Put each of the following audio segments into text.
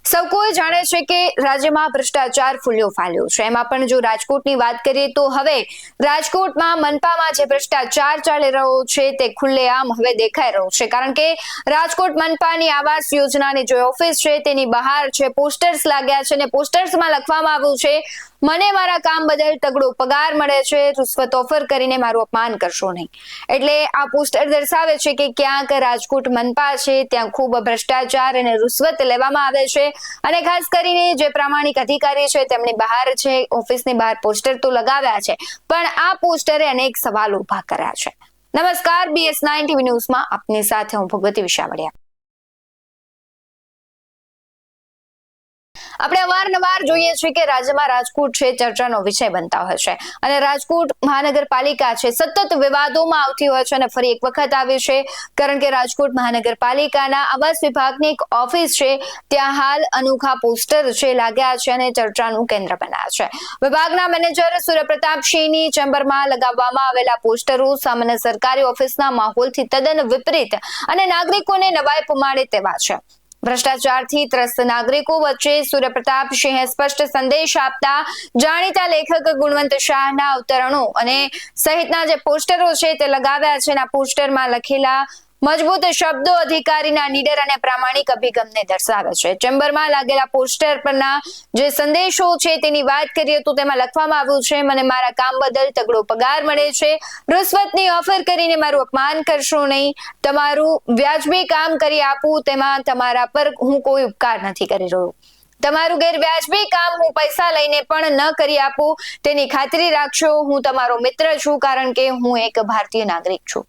સૌ કોઈ જાણે છે કે રાજ્યમાં ભ્રષ્ટાચાર ફૂલ્યો ફાલ્યો છે। એમાં પણ જો રાજકોટની વાત કરીએ તો હવે રાજકોટમાં મનપામાં જે ભ્રષ્ટાચાર ચાલી રહ્યો છે તે ખુલ્લેઆમ હવે દેખાઈ રહ્યો છે। કારણ કે રાજકોટ મનપાની આવાસ યોજનાની જે ઓફિસ છે તેની બહાર છે પોસ્ટર્સ લાગ્યા છે અને પોસ્ટર્સમાં લખવામાં આવ્યું છે, મને મારા કામ બદલ તગડો પગાર મળે છે, રૂશ્વત ઓફર કરીને મારું અપમાન કરશો નહીં। એટલે આ પોસ્ટર દર્શાવે છે કે ક્યાંક રાજકોટ મનપા છે ત્યાં ખૂબ ભ્રષ્ટાચાર અને રૂશ્વત લેવામાં આવે છે અને ખાસ કરીને જે પ્રામાણિક અધિકારી છે તેમની બહાર છે ઓફિસની બહાર પોસ્ટર તો લગાવ્યા છે, પણ આ પોસ્ટરે અનેક સવાલ ઉભા કર્યા છે। નમસ્કાર, BS9 TV ન્યૂઝમાં આપની સાથે હું ભગવતી વિશાવડિયા। આપણે અવારનવાર જોઈએ છીએ કે રાજ્યમાં રાજકોટ છે ચર્ચાનો વિષય બનતા હોય છે અને રાજકોટ મહાનગરપાલિકા છે સતત વિવાદોમાં આવતી હોય છે અને ફરી એક વખત આવી છે કારણ કે રાજકોટ મહાનગરપાલિકાના આવાસ વિભાગની એક ઓફિસ છે ત્યાં હાલ અનોખા પોસ્ટર છે લાગ્યા છે અને ચર્ચાનું કેન્દ્ર બન્યા છે। વિભાગના મેનેજર સૂર્યપ્રતાપસિંહની ચેમ્બરમાં લગાવવામાં આવેલા પોસ્ટરો સામાન્ય સરકારી ઓફિસના માહોલથી તદ્દન વિપરીત અને નાગરિકોને નવાઈ પમાડે તેવા છે। ભ્રષ્ટાચારથી ત્રસ્ત નાગરિકો વચ્ચે સૂર્યપ્રતાપસિંહે સ્પષ્ટ સંદેશ આપતા જાણીતા લેખક ગુણવંત શાહના અવતરણો અને સહિતના જે પોસ્ટરો છે તે લગાવ્યા છે। આ પોસ્ટરમાં લખેલા મજબૂત શબ્દો અધિકારીના નીડર અને પ્રામાણિક અભિગમને દર્શાવે છે। ચેમ્બરમાં લાગેલા પોસ્ટર પરના જે સંદેશો છે તેની વાત કરીએ તો તેમાં લખવામાં આવ્યું છે, મને મારા કામ બદલ તગડો પગાર મળે છે, રૂશ્વતની ઓફર કરીને મારું અપમાન કરશો નહીં, તમારું વ્યાજબી કામ કરી આપું તેમાં તમારા પર હું કોઈ ઉપકાર નથી કરી રહ્યો, તમારું ગેરવ્યાજબી કામ હું પૈસા લઈને પણ ન કરી આપું તેની ખાતરી રાખશો, હું તમારો મિત્ર છું કારણ કે હું એક ભારતીય નાગરિક છું।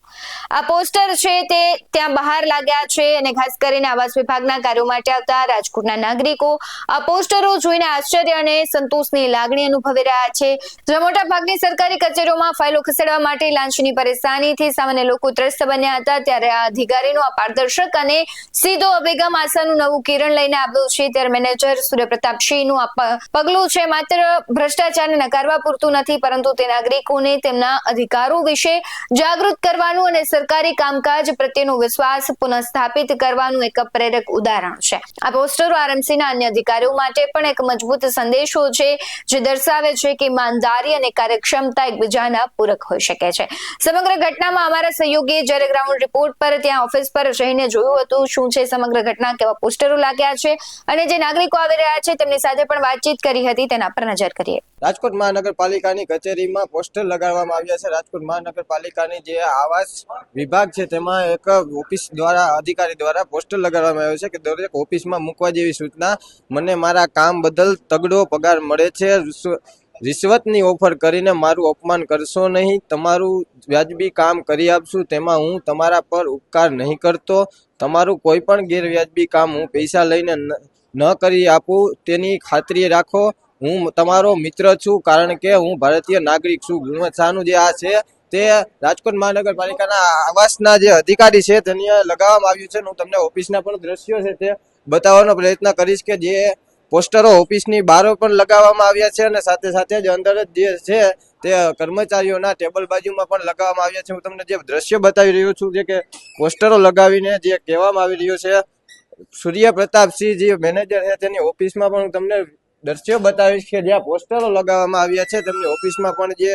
આ પોસ્ટર છે તે ત્યાં બહાર લાગ્યા છે અને ખાસ કરીને આવાસ વિભાગના કાર્યો માટે આવતા રાજકોટના નાગરિકો આ પોસ્ટરો જોઈને આશ્ચર્ય અને સંતોષની લાગણી અનુભવી રહ્યા છે। જો મોટા ભાગની સરકારી કચેરીઓમાં ફાઇલો ખસેડવા માટે લાંચની પરેશાનીથી સામાન્ય લોકો ત્રસ્ત બન્યા હતા ત્યારે આ અધિકારીનો આ પારદર્શક અને સીધો અભિગમ આશાનું નવું કિરણ લઈને આવ્યો છે। ત્યારે મેનેજર સૂર્યપ્રતાપસિંહનું આ પગલું છે માત્ર ભ્રષ્ટાચારને નકારવા પૂરતું નથી પરંતુ તે નાગરિકોને તેમના અધિકારો વિશે જાગૃત કરવાનું અને સરકારી કામકાજ પ્રત્યેનો વિશ્વાસ પુનઃસ્થાપિત કરવાનું એક પ્રેરક ઉદાહરણ છે। આ પોસ્ટરો RMCના અન્ય અધિકારીઓ માટે પણ એક મજબૂત સંદેશો છે જે દર્શાવે છે કે ઈમાનદારી અને કાર્યક્ષમતા એકબીજાના પૂરક હોઈ શકે છે। સમગ્ર ઘટનામાં અમારા સહયોગીએ જ્યારે ગ્રાઉન્ડ રિપોર્ટ પર ત્યાં ઓફિસ પર જઈને જોયું હતું શું છે સમગ્ર ઘટના, કેવા પોસ્ટરો લાગ્યા છે અને જે નાગરિકો આવી રહ્યા છે તેમની સાથે પણ વાતચીત કરી હતી, તેના પર નજર કરીએ। રાજકોટ મહાનગરપાલિકાની કચેરીમાં પોસ્ટર લગાડવામાં આવ્યા છે। રાજકોટ મહાનગરપાલિકાની જે આવાસ વિભાગ છે તેમાં એક ઓફિસ દ્વારા અધિકારી દ્વારા પોસ્ટર લગાડવામાં આવ્યો છે કે દરેક ઓફિસમાં મૂકવા જેવી સૂચના, મને મારા કામ બદલ તગડો પગાર મળે છે, રિશ્વતની ઓફર કરીને મારું અપમાન કરશો નહીં, તમારું વ્યાજબી કામ કરી આપશું તેમાં હું તમારા પર ઉપકાર નહીં કરતો, તમારું કોઈ પણ ગેરવ્યાજબી કામ હું પૈસા લઈને ન કરી આપું તેની ખાતરી રાખો, હું તમારો મિત્ર છું કારણ કે હું ભારતીય નાગરિક છું। ગુણવંત શાહનું જે આ છે તે રાજકોટ મહાનગરપાલિકાના આવાસના જે અધિકારી છે તેને લગાવવામાં આવ્યું છે। હું તમને ઓફિસના પણ દ્રશ્યો છે તે બતાવવાનો પ્રયત્ન કરીશ કે જે પોસ્ટરો ઓફિસની બહાર પણ લગાવવામાં આવ્યા છે અને સાથે સાથે જ અંદર જે છે તે કર્મચારીઓના ટેબલ બાજુમાં પણ લગાવવામાં આવ્યા છે। હું તમને જે દ્રશ્ય બતાવી રહ્યો છું જે કે પોસ્ટરો લગાવીને જે કહેવામાં આવી રહ્યું છે, સૂર્યપ્રતાપસિંહ જે મેનેજર છે તેની ઓફિસમાં પણ હું તમને દ્રશ્યો બતાવીશ કે જ્યાં પોસ્ટરો લગાવવામાં આવ્યા છે તેમની ઓફિસમાં પણ જે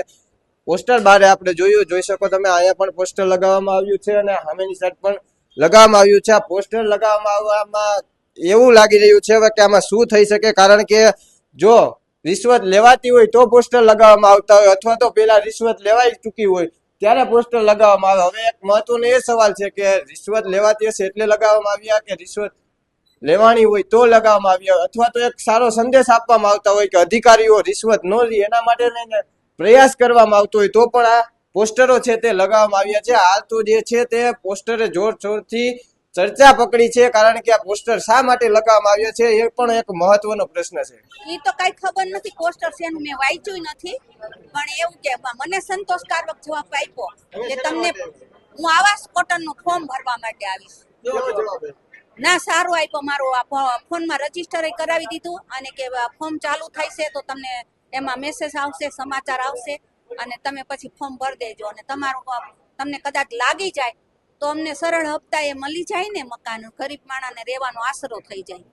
પોસ્ટર બારે આપણે જોઈ શકો તમે, અહીંયા પણ પોસ્ટર લગાવવામાં આવ્યું છે અને સામેની સાઈડ પણ લગાવવામાં આવ્યું છે। આ પોસ્ટર લગાવવામાં આવવામાં એવું લાગી રહ્યું છે કે આમાં શું થઈ શકે, કારણ કે જો રિશ્વત લેવાતી હોય તો પોસ્ટર લગાવવામાં આવતા હોય અથવા તો પેલા રિશ્વત લેવાઈ ચૂકી હોય ત્યારે પોસ્ટર લગાવવામાં આવે। હવે એક મહત્વનો એ સવાલ છે કે રિશ્વત લેવાતી હશે એટલે લગાવવામાં આવ્યા કે રિશ્વત લેવાની હોય તો લગાવવામાં આવ્યા અથવા તો એક સારો સંદેશ આપવામાં આવતા હોય કે અધિકારીઓ રિશ્વત ન લે એના માટે પ્રયાસ કરવામાં આવતો હોય તો પણ આ પોસ્ટરો છે તે લગાવવામાં આવ્યા છે। હાલ તો જે છે તે પોસ્ટરે જોરશોરથી ચર્ચા પકડી છે કારણ કે આ પોસ્ટર શા માટે લગાવવામાં આવ્યા છે એ પણ એક મહત્વનો પ્રશ્ન છે। એ તો કઈ ખબર નથી પોસ્ટર છે એનું, મેં વાંચ્યું નથી, પણ એવું કે મને સંતોષકારક જવાબ આપ્યો કે તમને હું આવાસ કોટનનું ફોર્મ ભરવા માટે આવીશ। ના, સારું આપ્યો, મારો ફોનમાં રજીસ્ટર કરાવી દીધું અને કે ફોર્મ ચાલુ થાય છે તો તમને એમાં મેસેજ આવશે, સમાચાર આવશે અને તમે પછી ફોર્મ ભરી દેજો અને તમારું તમને કદાચ લાગી જાય તો અમને સરળ હપ્તા એ મળી જાય ને, મકાન ગરીબ માણસને રહેવાનો આશરો થઈ જાય।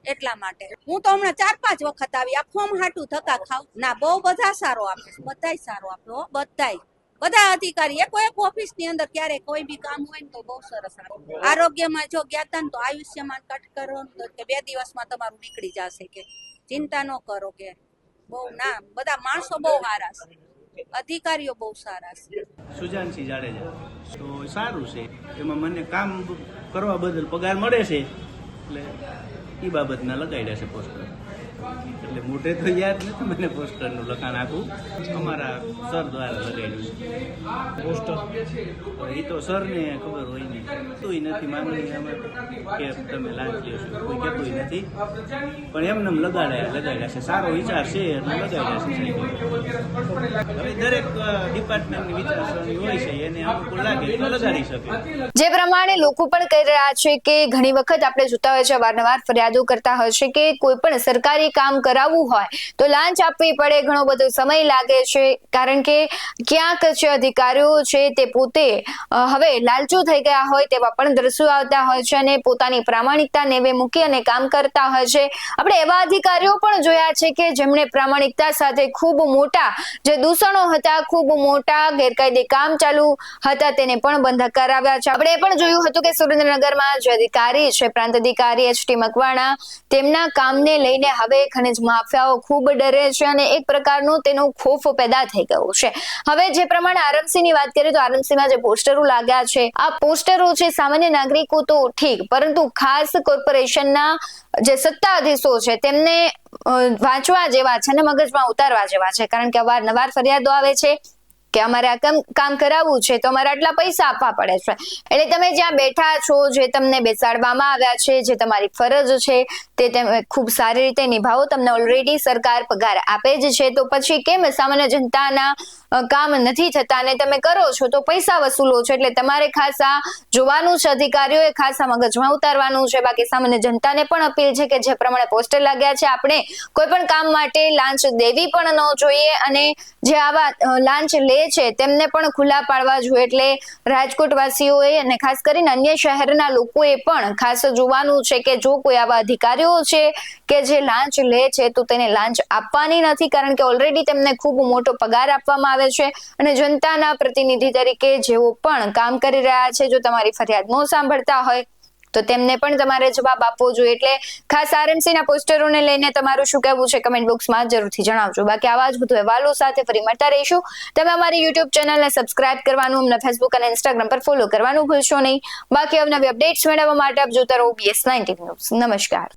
એટલા માટે હું તો હમણાં 4-5 વખત આવી આ ફોર્મ હાટું ધક્કા ખાવ ના બહુ બધા સારો આપે છે, બધાય સારો આપે હો, બધા અધિકારી એક ઓફિસ ની અંદર ક્યારે કોઈ બી કામ હોય ને તો બહુ સરસ આપે. આરોગ્યમાં જો ગયા તા ને તો આયુષ્યમાન કાર્ડ કરો ને તો કે 2 દિવસમાં તમારું નીકળી જશે, કે ચિંતા ન કરો, કે બહુ ના બધા માણસો બહુ સારા છે, અધિકારીઓ બહુ સારા છે. સુજાનસિંહ જાડેજા તો સારું છે, એમાં મને કામ કરવા બદલ પગાર મળે છે એટલે એ બાબતના લગાડ્યા છે પોસ્ટર. એટલે મોઢે તો યાદ નથી મને પોસ્ટરનું લખાણ આખું, અમારા સર દ્વારા લગાડ્યું છે પોસ્ટર. એ તો સરને ખબર હોય ને, કહેતુંય નથી માનવી અમે કે તમે લાંચ લ્યો છો, કોઈ કહેતુંય નથી, પણ એમને લગાડ્યા છે. સારો વિચાર છે અને લગાડ્યા છે. હવે દરેક ડિપાર્ટમેન્ટની વિચારસરણી હોય છે, એને અનુકૂળ લાગે તો લગાડી શકે. જે પ્રમાણે લોકો પણ કહી રહ્યા છે કે ઘણી વખત આપણે જોતા હોય છે, વારંવાર ફરિયાદો કરતા હોય છે કે કોઈ પણ સરકારી કામ કરાવવું હોય તો લાંચ આપવી પડે, ઘણો બધો સમય લાગે છે, કારણ કે ક્યાંક જે અધિકારીઓ છે તે પોતે હવે લાલચુ થઈ ગયા હોય તેવા પણ દ્રશ્યો આવતા હોય છે અને પોતાની પ્રામાણિકતા નેવે મૂકી અને કામ કરતા હોય છે. આપણે એવા અધિકારીઓ પણ જોયા છે કે જેમણે પ્રામાણિકતા સાથે ખૂબ મોટા જે દૂષણો હતા, ખૂબ મોટા ગેરકાયદે કામ ચાલુ હતા તેને પણ બંધ કરાવ્યા છે. આપણે પણ જોયું હતું કે સુરેન્દ્રનગરમાં જે અધિકારી છે, પ્રાંત અધિકારી HT મકવાણા, તેમના કામને લઈને હવે ખનિજ માફિયાઓ ખૂબ ડરે છે અને એક પ્રકારનું તેનો ખોફ પેદા થઈ ગયો છે. હવે જે પ્રમાણે આરએમસી ની વાત કરીએ તો આરએમસીમાં જે પોસ્ટરો લાગ્યા છે, આ પોસ્ટરો છે સામાન્ય નાગરિકો તો ઠીક, પરંતુ ખાસ કોર્પોરેશનના જે સત્તાધીશો છે તેમને વાંચવા જેવા છે અને મગજમાં ઉતારવા જેવા છે, કારણ કે અવારનવાર ફરિયાદો આવે છે કે અમારે આ કામ કરાવવું છે તો અમારે આટલા પૈસા આપવા પડે છે. એટલે તમે જ્યાં બેઠા છો, જે તમને બેસાડવામાં આવ્યા છે, જે તમારી ફરજ છે તે તમે ખૂબ સારી રીતે નિભાવો. તમને ઓલરેડી સરકાર પગાર આપે જ છે, તો પછી કેમ સામાન્ય જનતાના કામ નથી થતા અને તમે કરો છો તો પૈસા વસૂલો છો? એટલે તમારે ખાસ આ જોવાનું છે, અધિકારીઓએ ખાસ આ મગજમાં ઉતારવાનું છે. બાકી સામાન્ય જનતાને પણ અપીલ છે કે જે પ્રમાણે પોસ્ટર લાગ્યા છે, આપણે કોઈ પણ કામ માટે લાંચ દેવી પણ ન જોઈએ અને જે આવા લાંચ લે છે તેમને પણ ખુલ્લા પાડવા જોઈએ. એટલે રાજકોટ વાસીઓએ અને ખાસ કરીને અન્ય શહેરના લોકોએ પણ ખાસ જોવાનું છે કે જો કોઈ આવા અધિકારીઓ છે કે જે લાંચ લે છે તો તેને લાંચ આપવાની નથી, કારણ કે ઓલરેડી તેમને ખૂબ મોટો પગાર આપવામાં આવે છે અને જનતાના પ્રતિનિધિ તરીકે જેઓ પણ કામ કરી રહ્યા છે, જો તમારી ફરિયાદ ન સાંભળતા હોય તો તેમને પણ તમારે જવાબ આપવો જોઈએ. એટલે ખાસ આરએમસી ના પોસ્ટરોને લઈને તમારું શું કહેવું છે કમેન્ટ બોક્સમાં જરૂરથી જણાવજો. બાકી આવા જ બધું અહેવાલો સાથે ફરી મળતા રહીશું. તમે અમારી યુટ્યુબ ચેનલને સબસ્ક્રાઇબ કરવાનું, અમને ફેસબુક અને ઇન્સ્ટાગ્રામ પર ફોલો કરવાનું ભૂલશો નહીં. બાકી અવનવી અપડેટ્સ મેળવવા માટે આપ જોતા રહો BS19 ન્યૂઝ. નમસ્કાર.